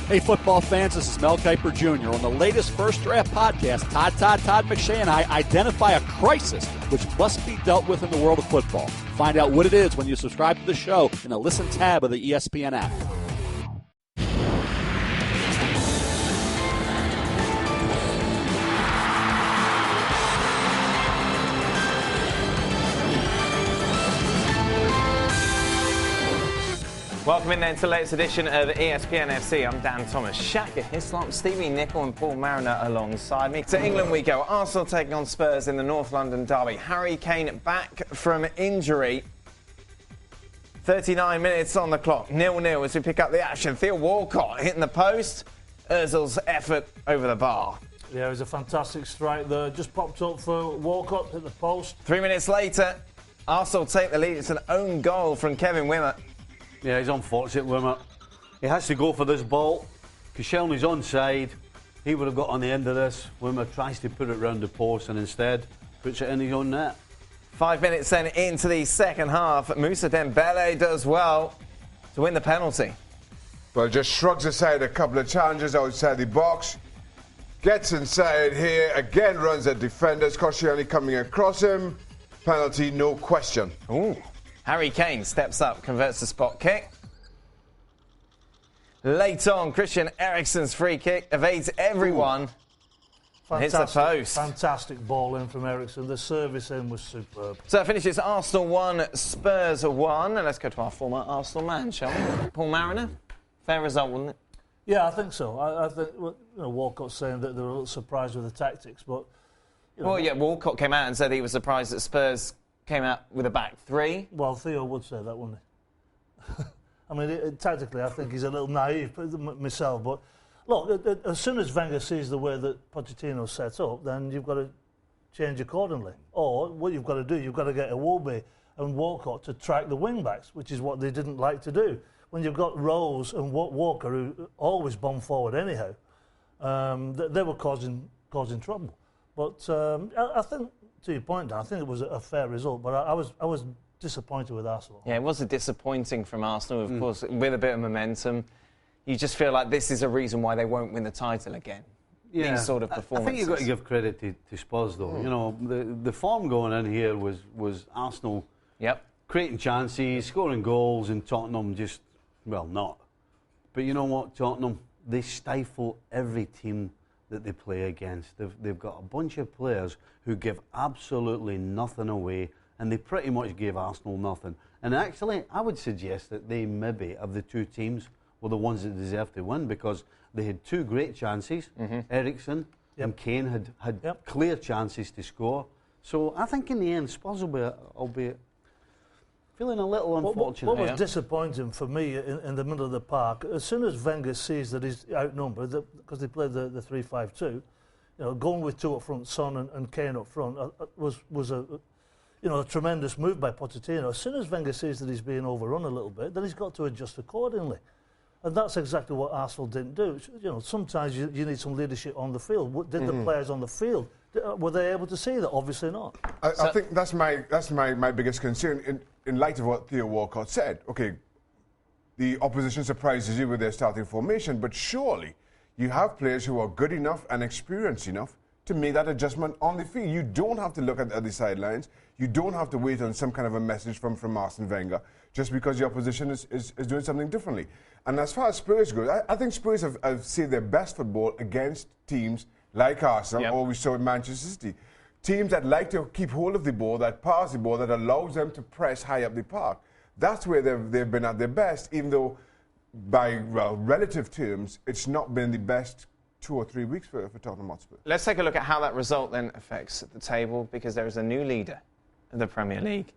Hey, football fans, this is Mel Kiper Jr. On the latest First Draft podcast, Todd McShay and I identify a crisis which must be dealt with in the world of football. Find out what it is when you subscribe to the show in the Listen tab of the ESPN app. Welcome in then to the latest edition of ESPN FC. I'm Dan Thomas, Shaka Hislop, Stevie Nicol and Paul Mariner alongside me. To England we go. Arsenal taking on Spurs in the North London derby. Harry Kane back from injury. 39 minutes on the clock. 0-0 as we pick up the action. Theo Walcott hitting the post. Ozil's effort over the bar. Yeah, it was a fantastic strike there. Just popped up for Walcott, hit the post. 3 minutes later, Arsenal take the lead. It's an own goal from Kevin Wimmer. Yeah, he's unfortunate, Wimmer. He has to go for this ball. Koscielny's onside. He would have got on the end of this. Wimmer tries to put it round the post and instead puts it in his own net. 5 minutes then into the second half. Moussa Dembele does well to win the penalty. Well, just shrugs aside a couple of challenges outside the box. Gets inside here, again runs at defenders. Koscielny coming across him. Penalty, no question. Ooh. Harry Kane steps up, converts the spot kick. Late on, Christian Eriksen's free kick evades everyone. Hits the post. Fantastic ball in from Eriksen. The service in was superb. So it finishes Arsenal 1, Spurs 1. And let's go to our former Arsenal man, shall we? Paul Mariner. Fair result, wasn't it? Yeah, I think so. I think Walcott's saying that they were a little surprised with the tactics, but... Well, yeah, Walcott came out and said he was surprised that Spurs came out with a back three. Well, Theo would say that, wouldn't he? I mean, tactically, I think he's a little naive myself. But look, as soon as Wenger sees the way that Pochettino's set up, then you've got to change accordingly. Or what you've got to do, you've got to get Iwobi and Walcott to track the wing-backs, which is what they didn't like to do. When you've got Rose and Walker, who always bomb forward anyhow, they were causing trouble. But I think, to your point, Dan, I think it was a fair result, but I was disappointed with Arsenal. Yeah, it was disappointing from Arsenal, of course, with a bit of momentum. You just feel like this is a reason why they won't win the title again. Yeah, these sort of performances. I think you've got to give credit to Spurs, though. You know, the form going in here was Arsenal creating chances, scoring goals, and Tottenham just, well, not. But you know what, Tottenham, they stifle every team that they play against. They've got a bunch of players who give absolutely nothing away, and they pretty much gave Arsenal nothing. And actually, I would suggest that they maybe, of the two teams, were the ones that deserved to win, because they had two great chances. Eriksen and Kane had clear chances to score. So I think in the end, Spurs will be feeling a little unfortunate. What was disappointing for me in the middle of the park, as soon as Wenger sees that he's outnumbered, because they played the 3-5-2, going with two up front, Son and Kane up front, was a tremendous move by Pochettino. As soon as Wenger sees that he's being overrun a little bit, then he's got to adjust accordingly. And that's exactly what Arsenal didn't do. Sometimes you need some leadership on the field. Did the players on the field, were they able to see that? Obviously not. I think that's my biggest concern in light of what Theo Walcott said. Okay, the opposition surprises you with their starting formation, but surely you have players who are good enough and experienced enough to make that adjustment on the field. You don't have to look at the other sidelines. You don't have to wait on some kind of a message from Arsene Wenger just because the opposition is doing something differently. And as far as Spurs go, I think Spurs have seen their best football against teams like Arsenal, or we saw in Manchester City. Teams that like to keep hold of the ball, that pass the ball, that allows them to press high up the park. That's where they've been at their best, even though by relative terms, it's not been the best 2 or 3 weeks for Tottenham Hotspur. Let's take a look at how that result then affects the table, because there is a new leader of the Premier League.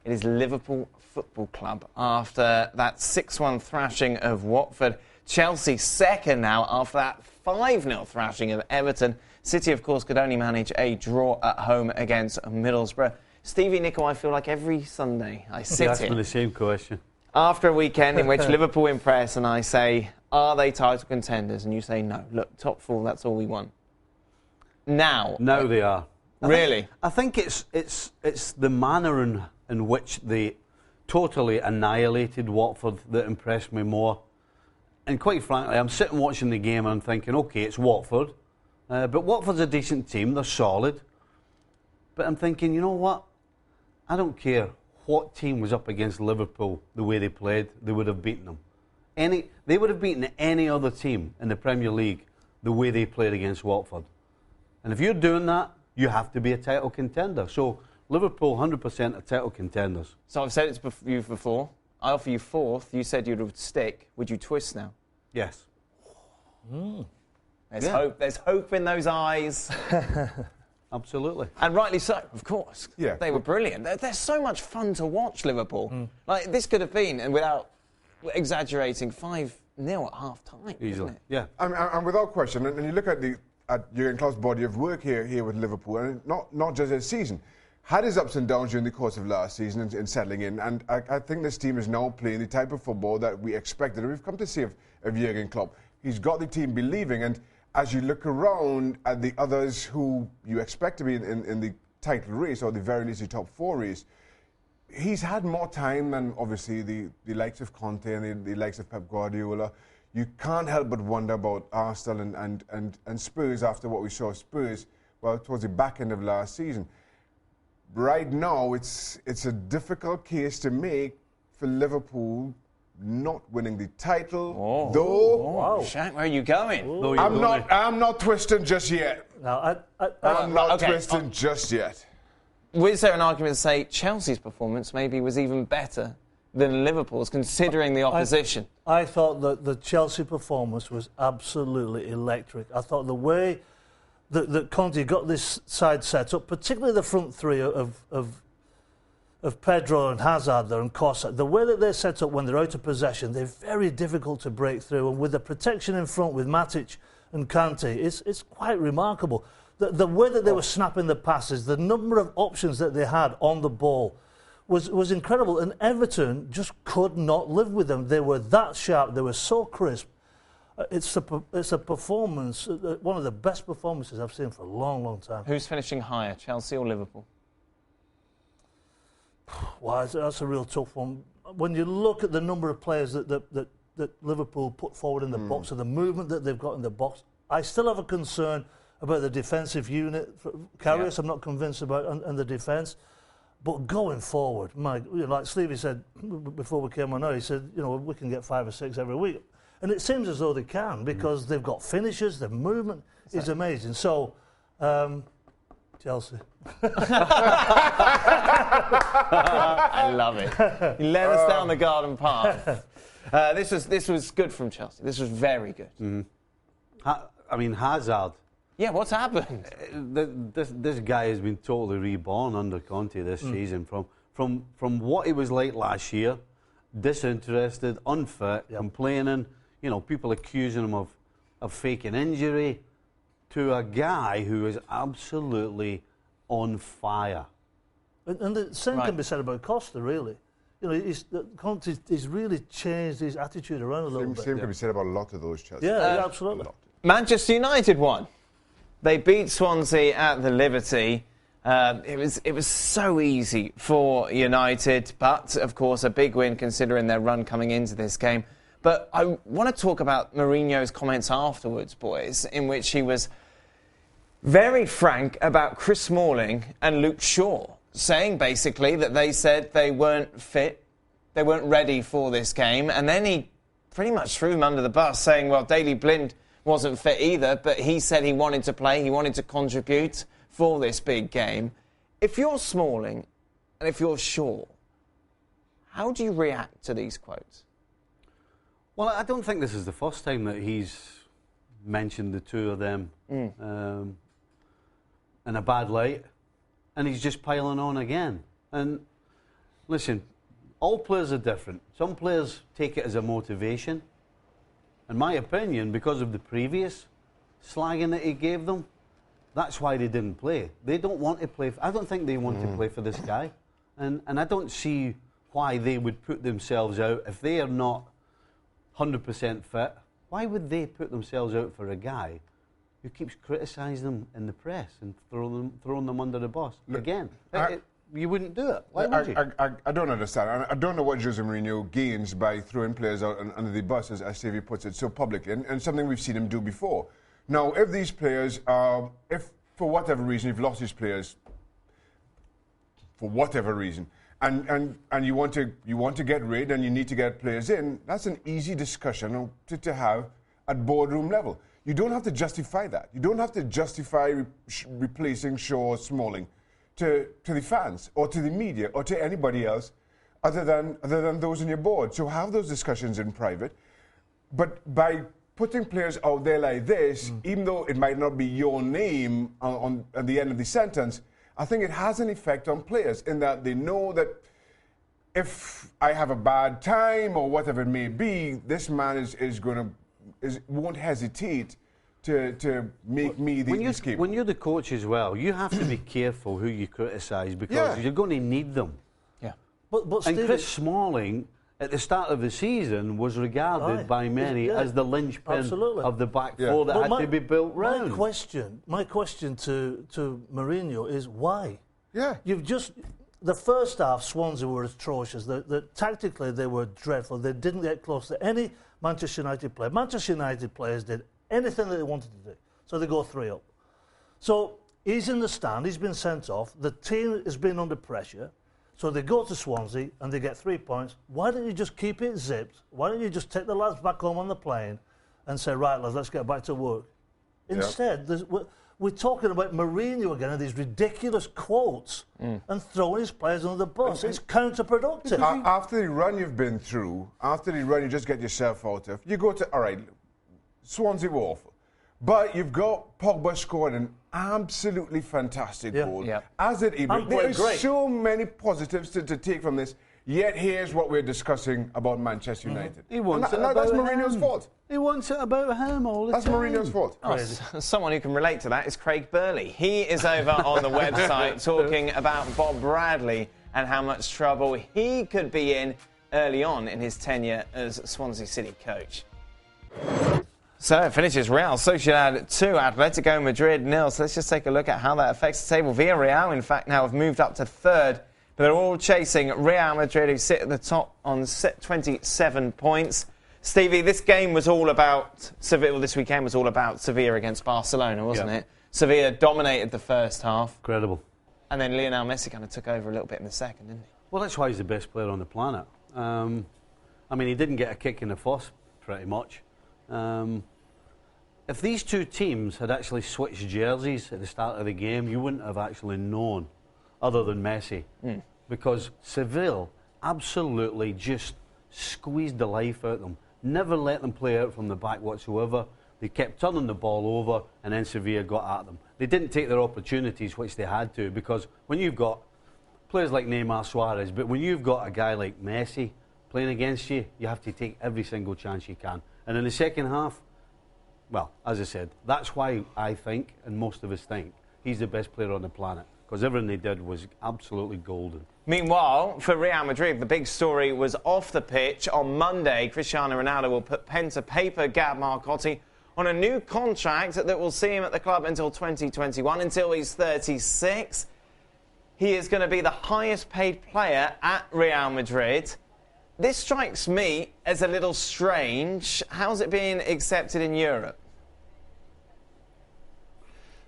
It is Liverpool Football Club after that 6-1 thrashing of Watford. Chelsea second now after that 5-0 thrashing of Everton. City, of course, could only manage a draw at home against Middlesbrough. Stevie Nicol, I feel like every Sunday I sit here. You asked me the same question. After a weekend in which Liverpool impress and I say, are they title contenders? And you say, no. Look, top 4, that's all we want. Now they are. Really? I think it's the manner in which they totally annihilated Watford that impressed me more. And quite frankly, I'm sitting watching the game and I'm thinking, okay, it's Watford. But Watford's a decent team. They're solid. But I'm thinking, you know what? I don't care what team was up against Liverpool the way they played. They would have beaten them. They would have beaten any other team in the Premier League the way they played against Watford. And if you're doing that, you have to be a title contender. So Liverpool, 100% are title contenders. So I've said it to you before. I offer you fourth. You said you would stick. Would you twist now? Yes. There's hope. There's hope in those eyes. Absolutely. And rightly so, of course. Yeah. They were brilliant. They're so much fun to watch, Liverpool. Like, this could have been, and without exaggerating, 5-0 at half-time. Easily. It? Yeah. And without question, and you look at Jurgen Klopp's body of work here with Liverpool, and not just this season, had his ups and downs during the course of last season in settling in, and I think this team is now playing the type of football that we expected, and we've come to see of Jurgen Klopp. He's got the team believing, and as you look around at the others who you expect to be in the title race, or the very least the top 4 race, he's had more time than obviously the likes of Conte and the likes of Pep Guardiola. You can't help but wonder about Arsenal and Spurs after what we saw Spurs, well, towards the back end of last season. Right now, it's a difficult case to make for Liverpool not winning the title. Though, Shaq, where are you going? I'm not twisting just yet. No, I'm not okay. twisting just yet. Was there an argument to say Chelsea's performance maybe was even better than Liverpool's, considering the opposition? I thought that the Chelsea performance was absolutely electric. I thought the way that Conte got this side set up, particularly the front three of Pedro and Hazard there and Costa, the way that they're set up when they're out of possession, they're very difficult to break through. And with the protection in front with Matic and Kante, it's quite remarkable. The way that they were snapping the passes, the number of options that they had on the ball was incredible. And Everton just could not live with them. They were that sharp. They were so crisp. It's a performance, one of the best performances I've seen for a long, long time. Who's finishing higher, Chelsea or Liverpool? Well, that's a real tough one. When you look at the number of players that Liverpool put forward in the box and the movement that they've got in the box, I still have a concern about the defensive unit. Karius, I'm not convinced about, and the defence. But going forward, like Stevie said before we came on now, he said, we can get 5 or 6 every week. And it seems as though they can, because they've got finishes, their movement is amazing. So, Chelsea. I love it. You led us down the garden path. This was good from Chelsea. This was very good. I mean, Hazard. Yeah, what's happened? This guy has been totally reborn under Conte this season. From what he was like last year, disinterested, unfit, complaining, people accusing him of faking injury, to a guy who is absolutely on fire. And the same can be said about Costa, really. Conte's really changed his attitude around a little bit. Same can be said about a lot of those Chelsea. Yeah, absolutely. Manchester United won. They beat Swansea at the Liberty. It was so easy for United, but of course a big win considering their run coming into this game. But I want to talk about Mourinho's comments afterwards, boys, in which he was very frank about Chris Smalling and Luke Shaw, saying basically that they said they weren't fit, they weren't ready for this game, and then he pretty much threw them under the bus, saying, well, Daley Blind wasn't fit either, but he said he wanted to play, he wanted to contribute for this big game. If you're Smalling and if you're Shaw, how do you react to these quotes? Well, I don't think this is the first time that he's mentioned the two of them in a bad light, and he's just piling on again. And listen, all players are different. Some players take it as a motivation. In my opinion, because of the previous slagging that he gave them, that's why they didn't play. They don't want to play. I don't think they want to play for this guy. And I don't see why they would put themselves out if they are not 100% fit. Why would they put themselves out for a guy who keeps criticising them in the press and throwing them under the bus? Again, you wouldn't do it. Why would you? I don't understand. I don't know what Jose Mourinho gains by throwing players out under the bus, as Stevie puts it so publicly, and something we've seen him do before. Now, if these players, if for whatever reason you've lost these players, for whatever reason, and you want to get rid and you need to get players in, that's an easy discussion to have at boardroom level. You don't have to justify that. You don't have to justify replacing Shaw or Smalling to the fans or to the media or to anybody else other than those on your board. So have those discussions in private. But by putting players out there like this, even though it might not be your name on the end of the sentence, I think it has an effect on players in that they know that if I have a bad time or whatever it may be, this man won't hesitate to make me the scapegoat. When you're the coach as well, you have to be careful who you criticise because you're going to need them. Yeah. But and Chris Smalling, at the start of the season, was regarded by many as the linchpin of the back four that had to be built round. My question to Mourinho is why? Yeah. The first half, Swansea were atrocious. Tactically, they were dreadful. They didn't get close to any Manchester United player. Manchester United players did anything that they wanted to do. So they go 3-up. So he's in the stand. He's been sent off. The team has been under pressure. So they go to Swansea and they get 3 points. Why don't you just keep it zipped? Why don't you just take the lads back home on the plane and say, right, lads, let's get back to work? Instead, we're talking about Mourinho again and these ridiculous quotes and throwing his players under the bus. It's counterproductive. After the run you've been through, after the run you just get yourself out of, you go to, all right, Swansea were awful. But you've got Pogba scored an absolutely fantastic goal. Yeah. As it is. There are so many positives to take from this. Yet here's what we're discussing about Manchester United. He wants that's Mourinho's fault. He wants it about him all the time. That's Mourinho's fault. Someone who can relate to that is Craig Burley. He is over on the website talking about Bob Bradley and how much trouble he could be in early on in his tenure as Swansea City coach. So it finishes Real Sociedad 2, Atletico Madrid 0. So let's just take a look at how that affects the table. Villarreal, in fact, now have moved up to third. But they're all chasing Real Madrid, who sit at the top on 27 points. Stevie, this game was all about Sevilla. This weekend was all about Sevilla against Barcelona, wasn't it? Sevilla dominated the first half. Incredible. And then Lionel Messi kind of took over a little bit in the second, didn't he? Well, that's why he's the best player on the planet. I mean, he didn't get a kick in the fuss, pretty much. If these two teams had actually switched jerseys at the start of the game, you wouldn't have actually known, other than Messi. Because Seville absolutely just squeezed the life out of them. Never let them play out from the back whatsoever. They kept turning the ball over, and then Sevilla got at them. They didn't take their opportunities, which they had to, because when you've got players like Neymar, Suarez, but when you've got a guy like Messi playing against you, you have to take every single chance you can. And in the second half, well, as I said, that's why I think, and most of us think, he's the best player on the planet, because everything they did was absolutely golden. Meanwhile, for Real Madrid, the big story was off the pitch. On Monday, Cristiano Ronaldo will put pen to paper, Gab Marcotti, on a new contract that will see him at the club until 2021, until he's 36. He is going to be the highest paid player at Real Madrid. This strikes me as a little strange. How's it being accepted in Europe?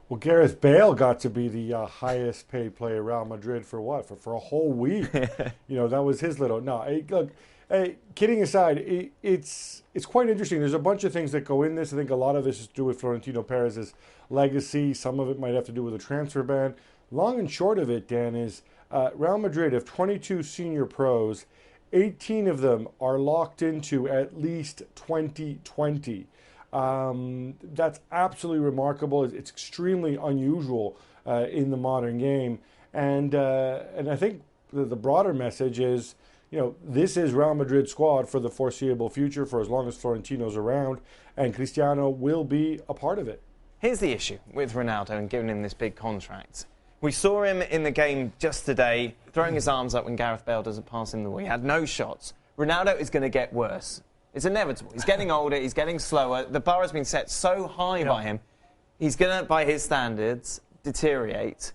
Well, Gareth Bale got to be the highest paid player at Real Madrid for what? For a whole week. You know, that was his little... No, look, kidding aside, it's quite interesting. There's a bunch of things that go in this. I think a lot of this is to do with Florentino Perez's legacy. Some of it might have to do with the transfer ban. Long and short of it, Dan, is Real Madrid have 22 senior pros. 18 of them are locked into at least 2020. That's absolutely remarkable. It's extremely unusual in the modern game. And I think the broader message is, you know, this is Real Madrid's squad for the foreseeable future, for as long as Florentino's around, and Cristiano will be a part of it. Here's the issue with Ronaldo and giving him this big contract. We saw him in the game just today, throwing his arms up when Gareth Bale doesn't pass him the ball. He had no shots. Ronaldo is going to get worse. It's inevitable. He's getting older. He's getting slower. The bar has been set so high by him. He's going to, by his standards, deteriorate.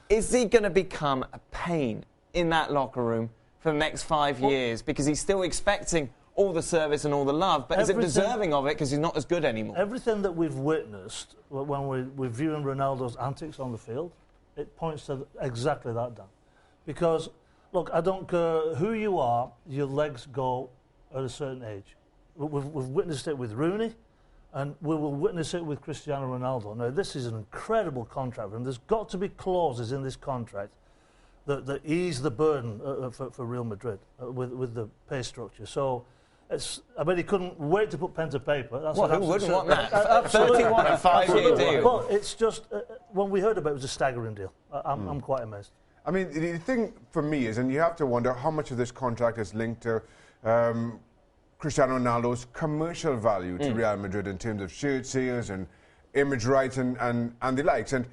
Is he going to become a pain in that locker room for the next 5 years? Because he's still expecting all the service and all the love, but is it deserving of it because he's not as good anymore? Everything that we've witnessed when we're viewing Ronaldo's antics on the field, it points to exactly that, Dan. Because, look, I don't care who you are, your legs go at a certain age. We've witnessed it with Rooney, and we will witness it with Cristiano Ronaldo. Now, this is an incredible contract for him. There's got to be clauses in this contract that ease the burden for Real Madrid with the pay structure. So, I bet he couldn't wait to put pen to paper. That's who wouldn't want that? 31 and 5-year deal. But it's just, when we heard about it, it was a staggering deal. I'm quite amazed. I mean, the thing for me is, and you have to wonder how much of this contract is linked to Cristiano Ronaldo's commercial value to Real Madrid in terms of shirt sales and image rights and the likes. And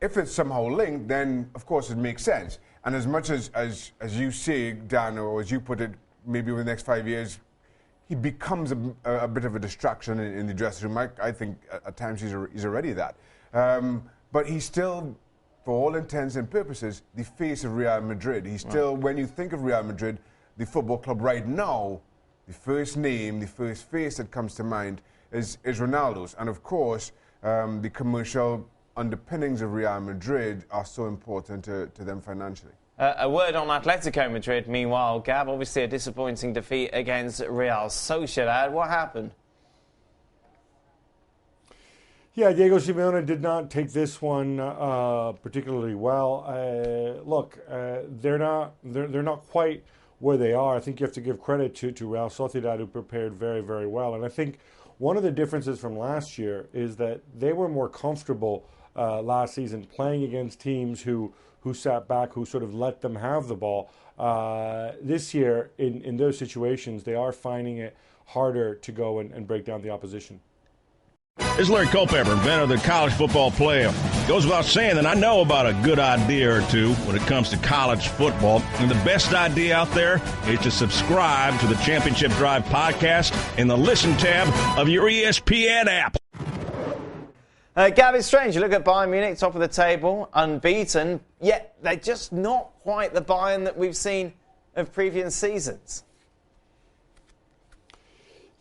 if it's somehow linked, then of course it makes sense. And as much as you say, Dan, or as you put it, maybe over the next 5 years, he becomes a bit of a distraction in the dressing room. I think at times he's already that. But he's still, for all intents and purposes, the face of Real Madrid. He's still, when you think of Real Madrid, the football club right now, the first name, the first face that comes to mind is Ronaldo's. And of course, the commercial underpinnings of Real Madrid are so important to them financially. A word on Atletico Madrid, meanwhile, Gab, obviously a disappointing defeat against Real Sociedad. What happened? Yeah, Diego Simeone did not take this one particularly well. Look, they're not quite where they are. I think you have to give credit to Real Sociedad, who prepared very, very well. And I think one of the differences from last year is that they were more comfortable last season playing against teams who sat back, who sort of let them have the ball. This year, in those situations, they are finding it harder to go and break down the opposition. This is Larry Culpepper, inventor of the college football playoff. Goes without saying that I know about a good idea or two when it comes to college football. And the best idea out there is to subscribe to the Championship Drive podcast in the Listen tab of your ESPN app. Gab, it's strange. You look at Bayern Munich, top of the table, unbeaten, yet they're just not quite the Bayern that we've seen of previous seasons.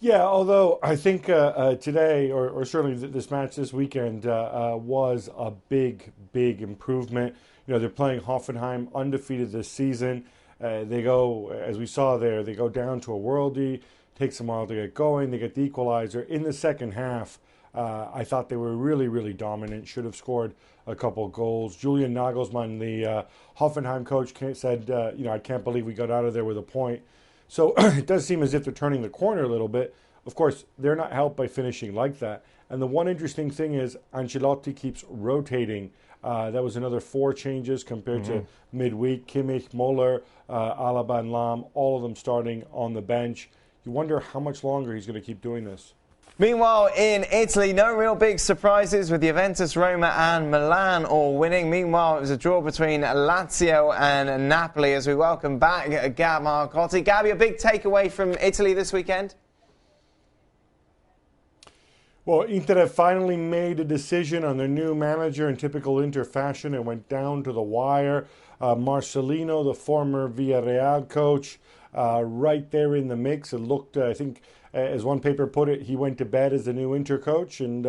Yeah, although I think today, or certainly this match this weekend, was a big improvement. You know, they're playing Hoffenheim, undefeated this season. They go, as we saw there, they go down to a worldie, takes them a while to get going. They get the equalizer. In the second half, I thought they were really dominant, should have scored a couple goals. Julian Nagelsmann, the Hoffenheim coach, said, I can't believe we got out of there with a point. So it does seem as if they're turning the corner a little bit. Of course, they're not helped by finishing like that. And the one interesting thing is Ancelotti keeps rotating. That was another 4 changes compared to midweek. Kimmich, Muller, Alaba and Lam, all of them starting on the bench. You wonder how much longer he's going to keep doing this. Meanwhile, in Italy, no real big surprises with Juventus, Roma and Milan all winning. Meanwhile, it was a draw between Lazio and Napoli as we welcome back Gab Marcotti. Gab, your big takeaway from Italy this weekend? Well, Inter have finally made a decision on their new manager in typical Inter fashion. It went down to the wire. Marcelino, the former Villarreal coach, right there in the mix. It looked, I think, as one paper put it, he went to bed as the new Inter coach, and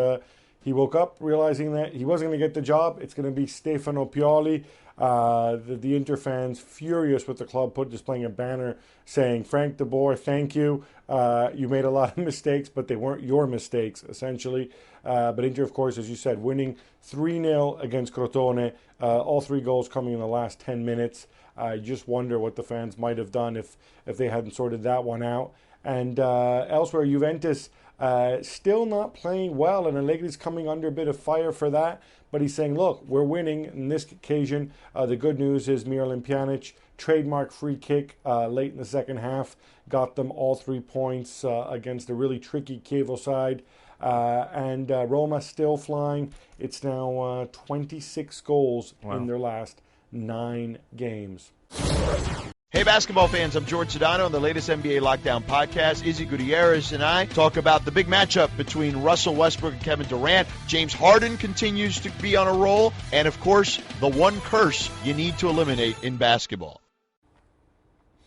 he woke up realizing that he wasn't going to get the job. It's going to be Stefano Pioli. The Inter fans furious with the club, displaying a banner saying, "Frank de Boer, thank you. You made a lot of mistakes, but they weren't your mistakes," essentially. But Inter, of course, as you said, winning 3-0 against Crotone, all 3 goals coming in the last 10 minutes. I just wonder what the fans might have done if they hadn't sorted that one out. And elsewhere, Juventus still not playing well, and Allegri's coming under a bit of fire for that. But he's saying, look, we're winning. On this occasion, the good news is Miralem Pjanic, trademark free kick late in the second half, got them all 3 points against a really tricky Chievo side. And Roma still flying. It's now 26 goals in their last 9 games. Hey, basketball fans, I'm George Sedano on the latest NBA Lockdown podcast. Izzy Gutierrez and I talk about the big matchup between Russell Westbrook and Kevin Durant. James Harden continues to be on a roll. And, of course, the one curse you need to eliminate in basketball.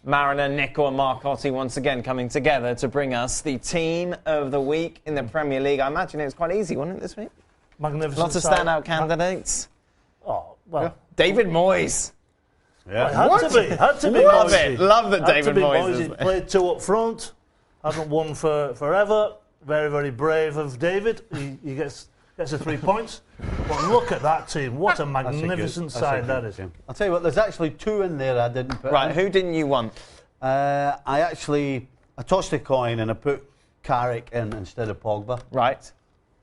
Mariner, Nico and Marcotti once again coming together to bring us the team of the week in the Premier League. I imagine it was quite easy, wasn't it, this week? Magnificent. Lots of standout candidates. Oh, well. David Moyes. Yeah. Had to be. Love Moyes. it. Love that David Moyes. He played 2 up front. Hasn't won forever. Very, very brave of David. He gets the 3 points. But look at that team. What a magnificent side that is. I'll tell you what, there's actually 2 in there I didn't put Right, in. who didn't you want? I tossed a coin and I put Carrick in instead of Pogba. Right.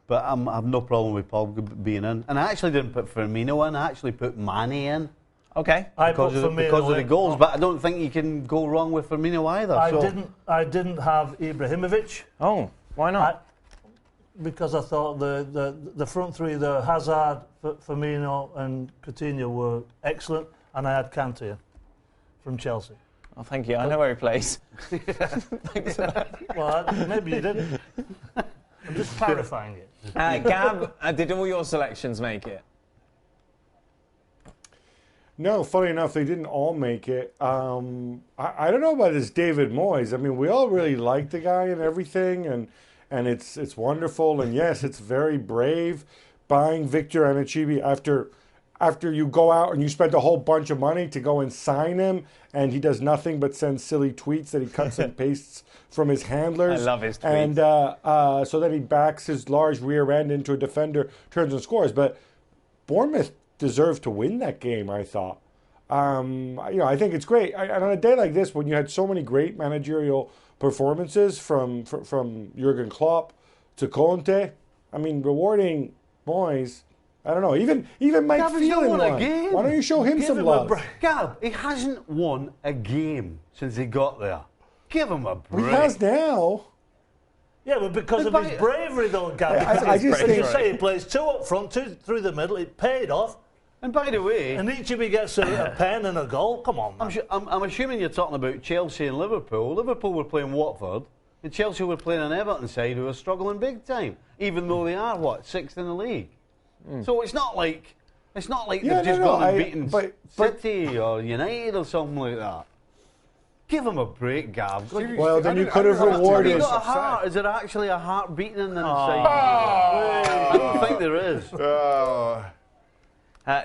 But I have no problem with Pogba being in. And I actually didn't put Firmino in, I actually put Mane in. Okay. Because of the goals, but I don't think you can go wrong with Firmino either. I didn't have Ibrahimovic. Oh, why not? Because I thought the front three, the Hazard, Firmino and Coutinho were excellent, and I had Kante from Chelsea. Oh, thank you. I know where he plays. Thanks for that. Well, maybe you didn't. I'm just clarifying it. Gab, did all your selections make it? No, funny enough, they didn't all make it. I don't know about this David Moyes. I mean, we all really like the guy and everything, and it's wonderful. And yes, it's very brave buying Victor Anichebe after you go out and you spend a whole bunch of money to go and sign him, and he does nothing but send silly tweets that he cuts and pastes from his handlers. I love his tweets. And so then he backs his large rear end into a defender, turns and scores. But Bournemouth deserved to win that game, I thought. I think it's great. And on a day like this, when you had so many great managerial performances from Jurgen Klopp to Conte, I mean, rewarding Moyes, I don't know, even Mike Phelan won a game. Why don't you show him some love? Gab, he hasn't won a game since he got there. Give him a break. He has now. Yeah, but because of his bravery, though, Gab. I just think... You say he plays 2 up front, 2 through the middle. It paid off. And by the way... And each of you gets a pen and a goal. Come on, man. I'm assuming you're talking about Chelsea and Liverpool. Liverpool were playing Watford, and Chelsea were playing an Everton side who were struggling big time, even though they are, 6th in the league. So it's not like they've just gone and beaten City or United or something like that. Give him a break, Gav. Well, then you could have rewarded... Have you got a heart? Is there actually a heart beating in the inside? I don't think there is.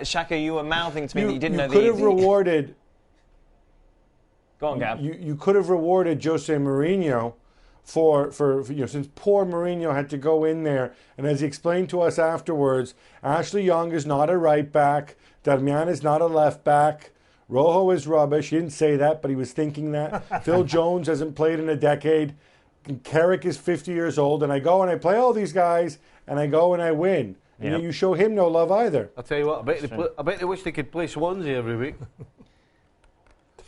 Shaka, you were mouthing to me that you didn't know the... You could have rewarded... Go on, Gab. You could have rewarded Jose Mourinho for since poor Mourinho had to go in there, and as he explained to us afterwards, Ashley Young is not a right back, Darmian is not a left back, Rojo is rubbish. He didn't say that, but he was thinking that. Phil Jones hasn't played in a decade. Carrick is 50 years old, and I go and I play all these guys, and I go and I win. Yep. And you show him no love either. I'll tell you what, I bet they wish they could play Swansea every week.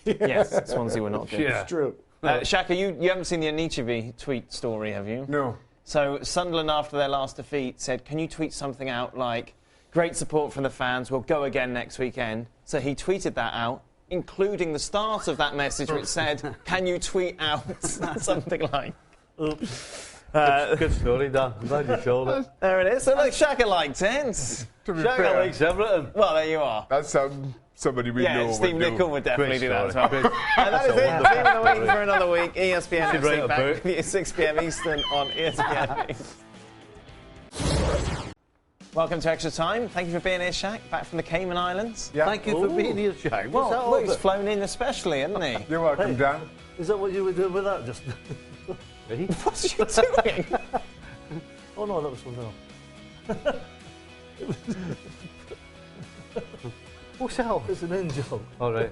Yes, Swansea were not good. Yeah. It's true. Shaka, you haven't seen the Anichebe tweet story, have you? No. So Sunderland, after their last defeat, said, can you tweet something out like, great support from the fans, we'll go again next weekend. So he tweeted that out, including the start of that message which said, can you tweet out something like... Oops. Good story, Dan. I'm glad you told it. There it is. So look, Shaka liked it. Shaka likes everything. Well, there you are. That's somebody we know would Steve do. Nicol would definitely do that as well. Great. And that is it. Team of the week for another week. ESPN FC back at 6 p.m. Eastern on ESPN. Welcome to Extra Time. Thank you for being here, Shaq. Back from the Cayman Islands. Yeah. Thank you for being here, Shaq. Well, he's flown in especially, hasn't he? You're welcome, Dan. Is that what you were doing with that? Just. What are you doing? Oh no, that was something else. What's that? It's an in-joke. All right.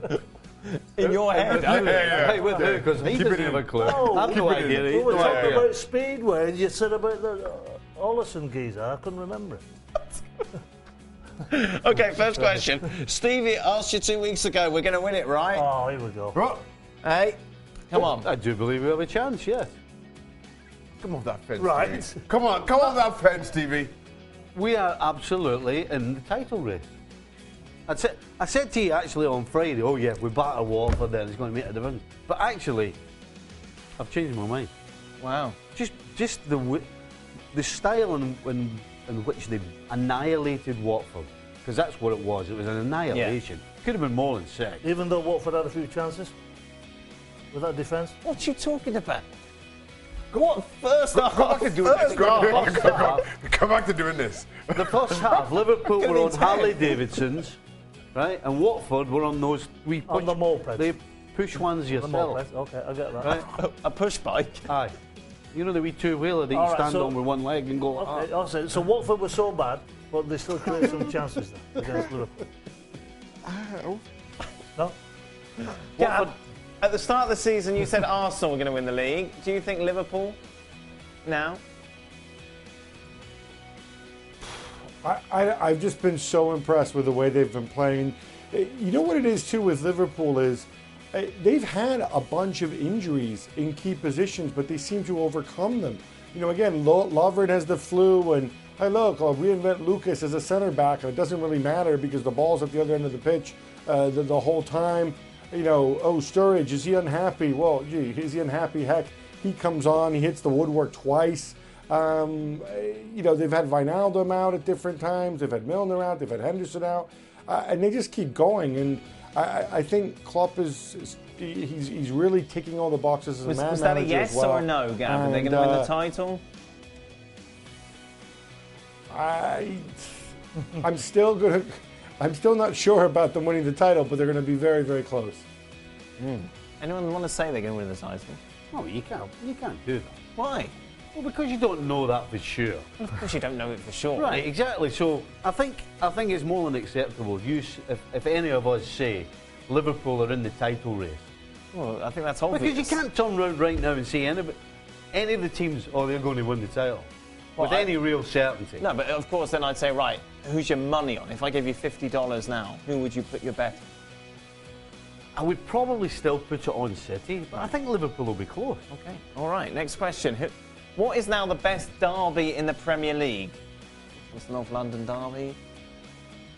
In your head. Hey, with who? Because he doesn't have a clue. Oh, I've no idea. We were talking about Speedway, and you said about the Ollison geezer. I couldn't remember it. Okay, first question. Stevie asked you 2 weeks ago, we're going to win it, right? Oh, here we go. Hey, come on. I do believe we have a chance, yes. Come off that fence, Right. Stevie. Come off that fence, Stevie. We are absolutely in the title race. I said to you actually on Friday, oh yeah, we batter Watford then, it's going to make a difference. But actually, I've changed my mind. Wow. Just the style in which they annihilated Watford, because that's what it was. It was an annihilation. Yeah. Could have been more than 6. Even though Watford had a few chances with that defence. What are you talking about? What? First half? Go back to doing this. Come back to doing this. The first half, Liverpool were on Harley Davidsons, right? And Watford were on those wee on the mopeds. They push ones yourself. Okay, I get that. Right? A push bike? Aye. You know the wee two-wheeler that you stand on with one leg and go... Okay, so Watford was so bad, but they still created some chances there against Liverpool. No? Yeah, at the start of the season, you said Arsenal were going to win the league. Do you think Liverpool now? I've just been so impressed with the way they've been playing. You know what it is, too, with Liverpool is they've had a bunch of injuries in key positions, but they seem to overcome them. You know, again, Lovren has the flu, and hey, look, I'll reinvent Lucas as a center back, and it doesn't really matter because the ball's at the other end of the pitch the whole time. You know, Sturridge, is he unhappy? Well, gee, is he unhappy? Heck, he comes on, he hits the woodwork twice. You know, they've had Wijnaldum out at different times, they've had Milner out, they've had Henderson out, and they just keep going. And I think Klopp he's really ticking all the boxes as a man manager. Was that a yes or a no, Gav? Are they going to win the title? I'm still not sure about them winning the title, but they're going to be very, very close. Anyone want to say they're going to win the title? No, you can't do that. Why? Well, because you don't know that for sure. Of course you don't know it for sure. Right, exactly. So I think it's more than acceptable if any of us say Liverpool are in the title race. Well, I think that's obvious. Because you can't turn around right now and say any of the teams, they're going to win the title. With any real certainty. No, but of course then I'd say, right, who's your money on? If I gave you $50 now, who would you put your bet on? I would probably still put it on City, but I think Liverpool will be close. Okay, all right, next question. What is now the best derby in the Premier League? What's the North London derby?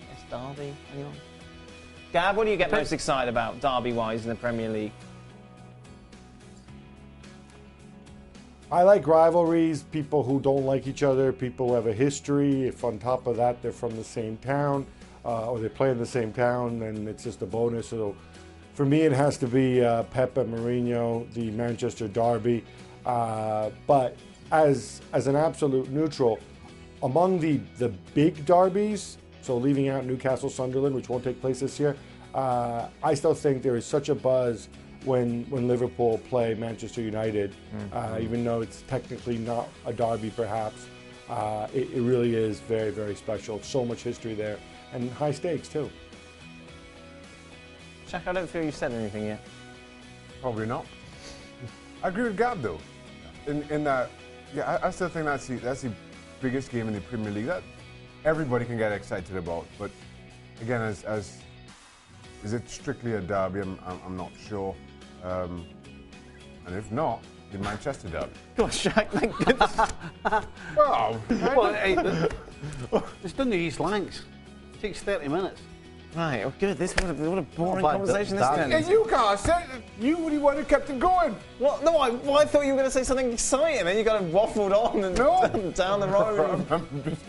Best derby? Anyone? Gab, what do you get most excited about, derby-wise, in the Premier League? I like rivalries, people who don't like each other, people who have a history. If on top of that they're from the same town or they play in the same town, then it's just a bonus. So for me, it has to be Pep and Mourinho, the Manchester derby. But as an absolute neutral, among the big derbies, so leaving out Newcastle Sunderland, which won't take place this year, I still think there is such a buzz when Liverpool play Manchester United, even though it's technically not a derby perhaps. It really is very, very special. So much history there and high stakes too. Jack, I don't feel you've said anything yet. Probably not. I agree with Gab though. In that, yeah, I still think that's the biggest game in the Premier League that everybody can get excited about. But again, as is it strictly a derby? I'm not sure. And if not, the Manchester derby. Gosh, Jack, thank goodness. It's done the East Lancs. It takes 30 minutes. Right, oh good. What a boring conversation this turned into. Yeah, you guys said you were the one who kept it going. What? No, I thought you were going to say something exciting, then you got waffled on and down the road. I'm just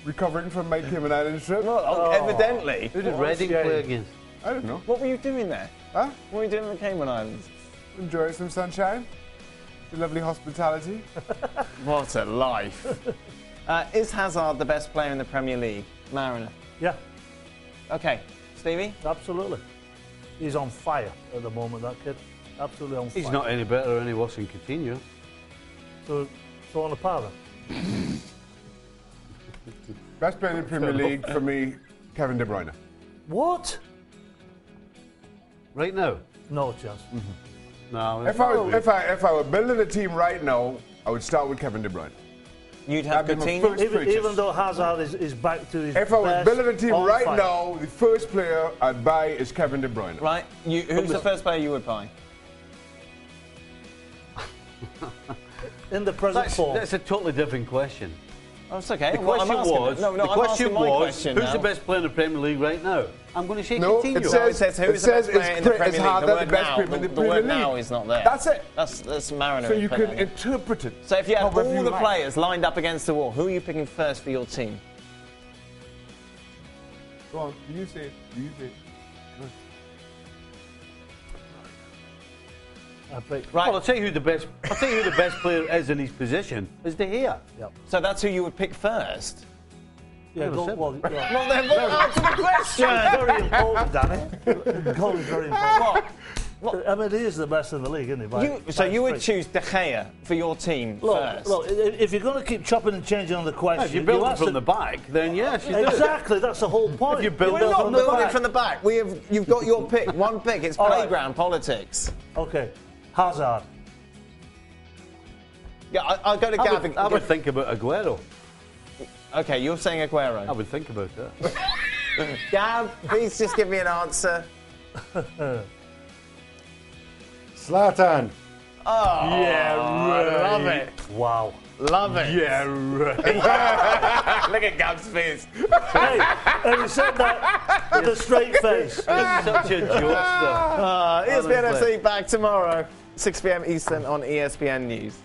recovering from my Cayman Islands trip. Well, evidently. Who did Reading play against? I don't know. What were you doing there? Huh? What were you doing in the Cayman Islands? Enjoying some sunshine. The lovely hospitality. What a life. Is Hazard the best player in the Premier League? Mariner. Yeah. Okay. Stevie? Absolutely. He's on fire at the moment, that kid. Absolutely on fire. He's not any better or any worse than Coutinho. So on a par then? Best player in the Premier League for me, Kevin De Bruyne. What? Right now? No chance. No. If I were building a team right now, I would start with Kevin De Bruyne. You'd have Coutinho? Even though Hazard is back to his If I was building a team right fire. now, the first player I'd buy is Kevin De Bruyne. Right. Who's the first player you would buy? In the present form. That's a totally different question. Oh, it's okay. The question was, who's the best player in the Premier League right now? I'm going to say Coutinho. It says who's the best player in the Premier League. The word now is not there. That's it. That's Mariner. So you can interpret it. So if you had all the players lined up against the wall, who are you picking first for your team? Go on. You say it. Right. Well, I'll tell you who the best player is in his position is De Gea. Yep. So that's who you would pick first. Yeah, Well, then answer the question. Very important, Danny. Goal is very important. What? I mean, he is the best in the league, isn't he? So you would choose De Gea for your team first? Look, if you're going to keep chopping and changing on the question... If you build it from the back, then yes, you do. Exactly, that's the whole point. If you build We're not building from the back. You've got your pick, one pick. It's playground politics. Okay, Hazard. Yeah, I'll go to Gav. I would think about Aguero. Okay, you're saying Aguero. I would think about that. Gav, please just give me an answer. Zlatan. Oh, yeah, right. Love it. Wow. Love it. Yeah, right. Look at Gav's face. Hey, and he said that with a straight face. Such a jokester. ESPN FC back tomorrow, 6 p.m. Eastern on ESPN News.